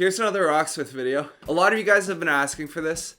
here's another Rocksmith video. A lot of you guys have been asking for this.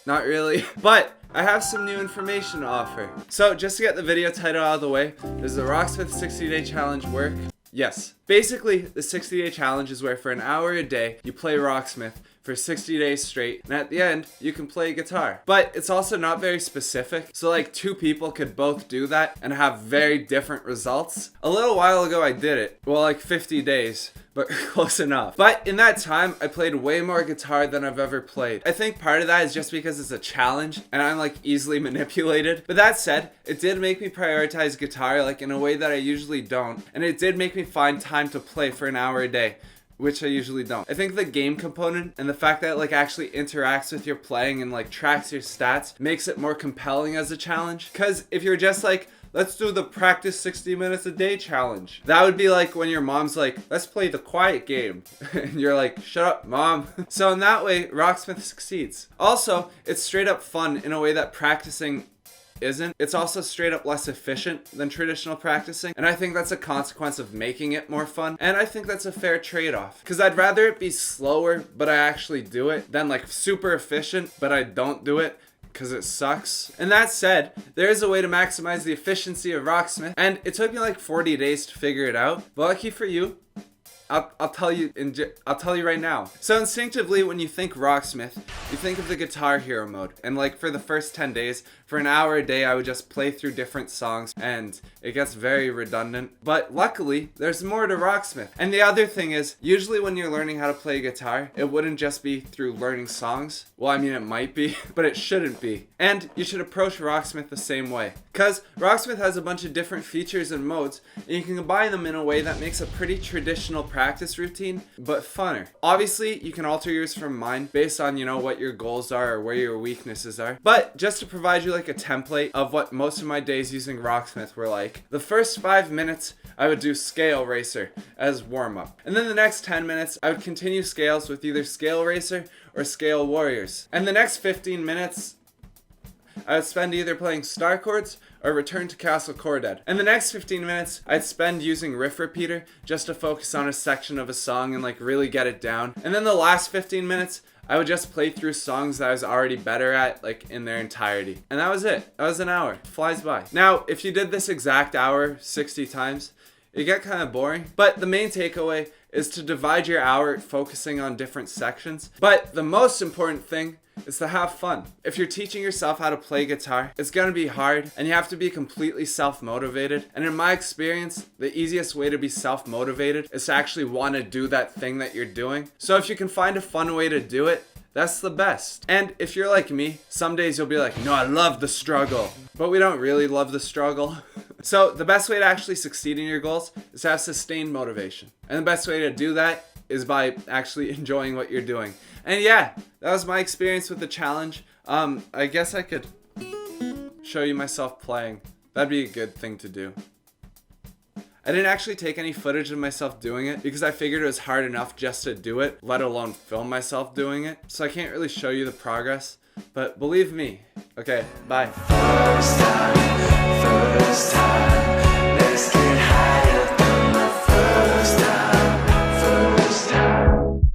Not really, but I have some new information to offer. So just to get the video title out of the way, does the Rocksmith 60-day challenge work? Yes. Basically, the 60-day challenge is where for an hour a day, you play Rocksmith for 60 days straight, and at the end, you can play guitar. But it's also not very specific, so like 2 people could both do that and have very different results. A little while ago I did it, well like 50 days, but close enough. But in that time, I played way more guitar than I've ever played. I think part of that is just because it's a challenge and I'm like easily manipulated. But that said, it did make me prioritize guitar like in a way that I usually don't, and it did make me find time to play for an hour a day, which I usually don't. I think the game component and the fact that it like actually interacts with your playing and like tracks your stats makes it more compelling as a challenge. Because if you're just like, let's do the practice 60 minutes a day challenge, that would be like when your mom's like, let's play the quiet game. And you're like, shut up, mom. So in that way, Rocksmith succeeds. Also, it's straight up fun in a way that practicing isn't. It's also straight up less efficient than traditional practicing, and I think that's a consequence of making it more fun, and I think that's a fair trade-off, because I'd rather it be slower but I actually do it than like super efficient but I don't do it because it sucks. And that said, there is a way to maximize the efficiency of Rocksmith, and it took me like 40 days to figure it out, but lucky for you, I'll tell you right now. So instinctively, when you think Rocksmith, you think of the Guitar Hero mode. And like for the first 10 days, for an hour a day, I would just play through different songs and it gets very redundant. But luckily, there's more to Rocksmith. And the other thing is, usually when you're learning how to play guitar, it wouldn't just be through learning songs. Well, I mean, it might be, but it shouldn't be. And you should approach Rocksmith the same way. Because Rocksmith has a bunch of different features and modes, and you can combine them in a way that makes a pretty traditional practice routine, but funner. Obviously, you can alter yours from mine based on, you know, what your goals are or where your weaknesses are. But just to provide you like a template of what most of my days using Rocksmith were like, the first 5 minutes, I would do Scale Racer as warm-up. And then the next 10 minutes, I would continue scales with either Scale Racer or Scale Warriors. And the next 15 minutes, I would spend either playing star chords or Return to Castle Chorded. And the next 15 minutes, I'd spend using Riff Repeater just to focus on a section of a song and like really get it down. And then the last 15 minutes, I would just play through songs that I was already better at, like in their entirety. And that was it. That was an hour. It flies by. Now, if you did this exact hour 60 times, it'd get kind of boring. But the main takeaway is to divide your hour focusing on different sections. But the most important thing is to have fun. If you're teaching yourself how to play guitar, it's gonna be hard and you have to be completely self-motivated. And in my experience, the easiest way to be self-motivated is to actually want to do that thing that you're doing. So if you can find a fun way to do it, that's the best. And if you're like me, some days you'll be like, no, I love the struggle. But we don't really love the struggle. So the best way to actually succeed in your goals is to have sustained motivation. And the best way to do that is by actually enjoying what you're doing. And yeah, that was my experience with the challenge. I guess I could show you myself playing. That'd be a good thing to do. I didn't actually take any footage of myself doing it because I figured it was hard enough just to do it, let alone film myself doing it. So I can't really show you the progress, but believe me. Okay, bye. First time.